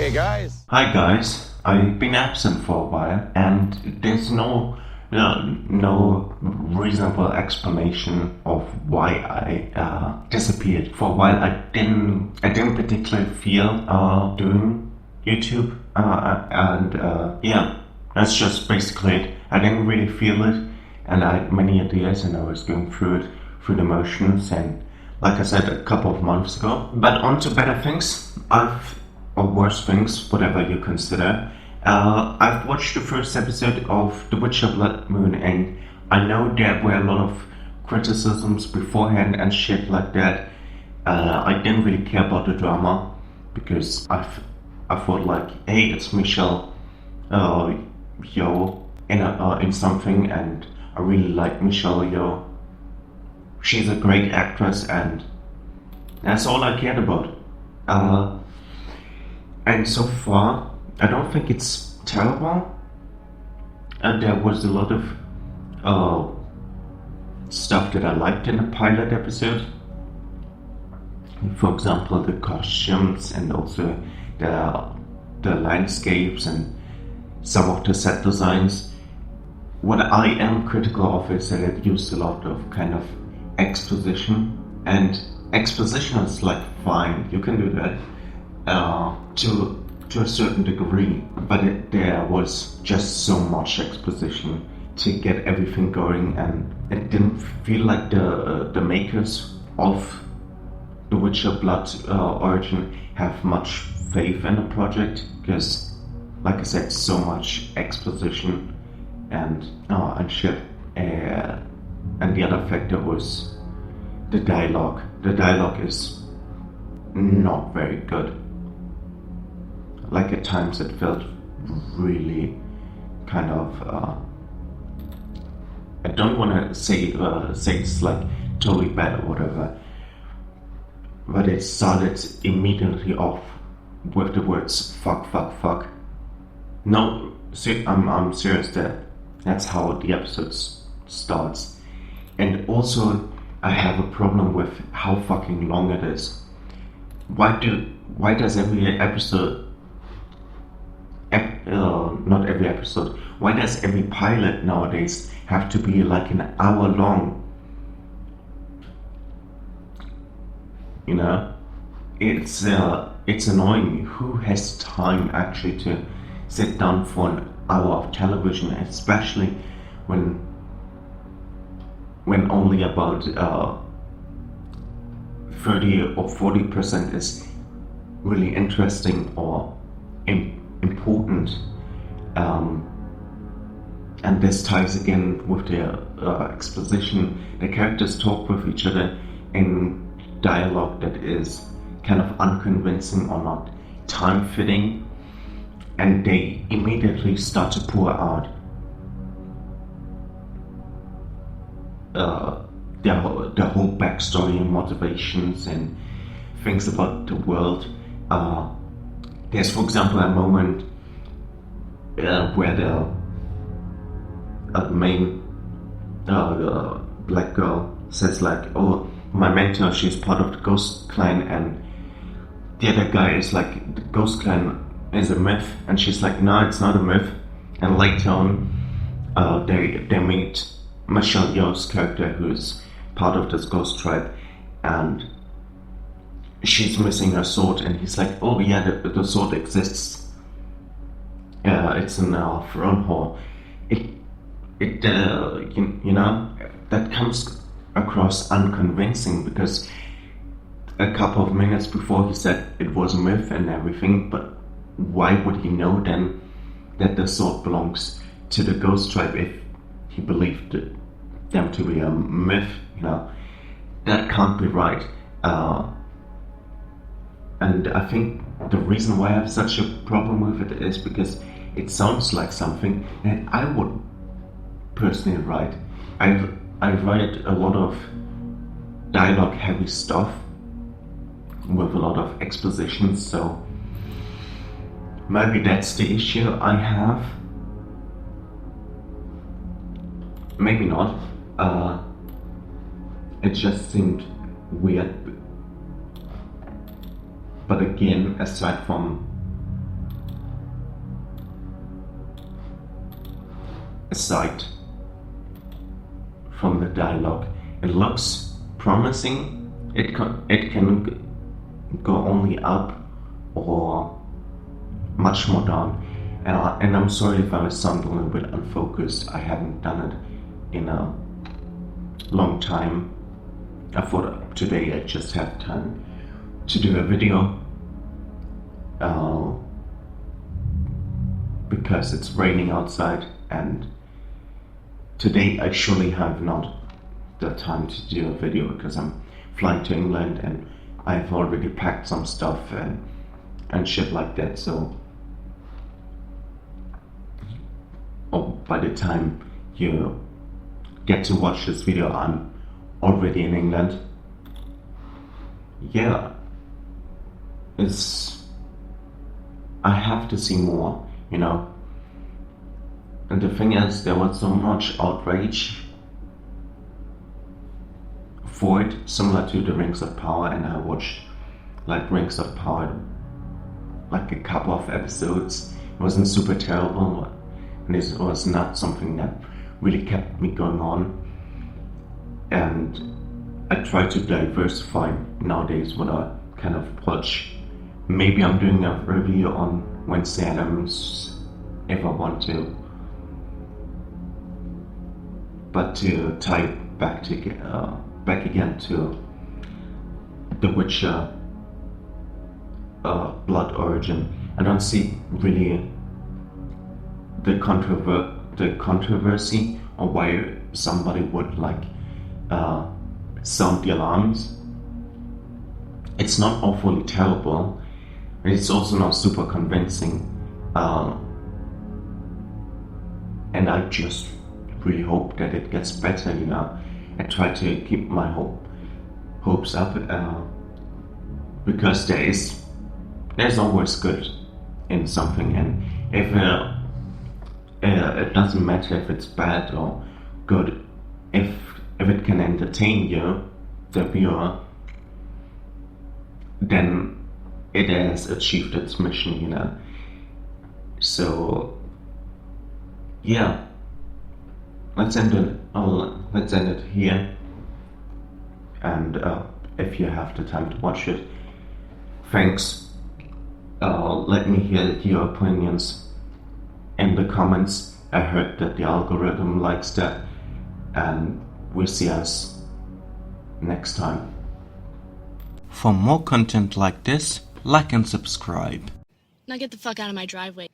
Hey guys. Hi guys, I've been absent for a while and there's no reasonable explanation of why I disappeared. For a while I didn't particularly feel doing YouTube and yeah, that's just basically it. I didn't really feel it and I had many ideas and I was going through the motions and like I said a couple of months ago. But on to better things. Or worse things, whatever you consider. I've watched the first episode of The Witcher Blood Moon and I know there were a lot of criticisms beforehand and shit like that. I didn't really care about the drama because I thought like, hey, it's Michelle Yeoh in something and I really like Michelle Yeoh. She's a great actress and that's all I cared about. And so far, I don't think it's terrible. And there was a lot of stuff that I liked in the pilot episode. For example, the costumes and also the landscapes and some of the set designs. What I am critical of is that it used a lot of kind of exposition. And exposition is like fine, you can do that. To a certain degree, but there was just so much exposition to get everything going, and it didn't feel like the makers of The Witcher Blood Origin have much faith in the project because, like I said, so much exposition and shit. And the other factor was the dialogue. The dialogue is not very good. Like at times it felt really kind of I don't want to say it's like totally bad or whatever, but it started immediately off with the words fuck fuck fuck. No, I'm serious. That's how the episode starts, and also I have a problem with how fucking long it is. Why does every episode not every episode. Why does every pilot nowadays have to be like an hour long? You know, it's annoying. Who has time actually to sit down for an hour of television, especially when only about 30 or 40% is really interesting or important, and this ties again with the exposition. The characters talk with each other in dialogue that is kind of unconvincing or not time-fitting, and they immediately start to pour out their whole backstory and motivations and things about the world. There's, for example, a moment where the main black girl says like, oh, my mentor, she's part of the Ghost Clan, and the other guy is like, the Ghost Clan is a myth, and she's like, no, it's not a myth. And later on, they meet Michelle Yeoh's character, who's part of this ghost tribe, and she's missing her sword, and he's like, oh yeah, the sword exists. It's in our throne hall. You know, that comes across unconvincing because a couple of minutes before he said it was a myth and everything, but why would he know then that the sword belongs to the ghost tribe if he believed them to be a myth? You know, that can't be right. And I think the reason why I have such a problem with it is because it sounds like something that I would personally write. I write a lot of dialogue heavy stuff with a lot of exposition, so maybe that's the issue I have. Maybe not. It just seemed weird. But again, aside from aside from the dialogue. It looks promising. It can go only up or much more down. And I'm sorry if I sound a little bit unfocused. I haven't done it in a long time. I thought today I just have time to do a video because it's raining outside, and today I surely have not the time to do a video because I'm flying to England and I've already packed some stuff and shit like that. So by the time you get to watch this video, I'm already in England. Yeah, I have to see more, you know. And the thing is, there was so much outrage for it, similar to the Rings of Power, and I watched like Rings of Power, like a couple of episodes. It wasn't super terrible, and this was not something that really kept me going on. And I try to diversify nowadays what I kind of watch. Maybe I'm doing a review on Wednesday Addams if I want to. But to tie it back again to The Witcher Blood Origin, I don't see really the controversy or why somebody would like sound the alarms. It's not awfully terrible, and it's also not super convincing, and I just really hope that it gets better, you know. I try to keep my hopes up, because there's always good in something, and if it doesn't matter if it's bad or good, if it can entertain you, the viewer, then it has achieved its mission, you know. So yeah, let's end it here. And if you have the time to watch it, thanks. Let me hear your opinions in the comments. I heard that the algorithm likes that, and we'll see us next time. For more content like this, like and subscribe. Now get the fuck out of my driveway.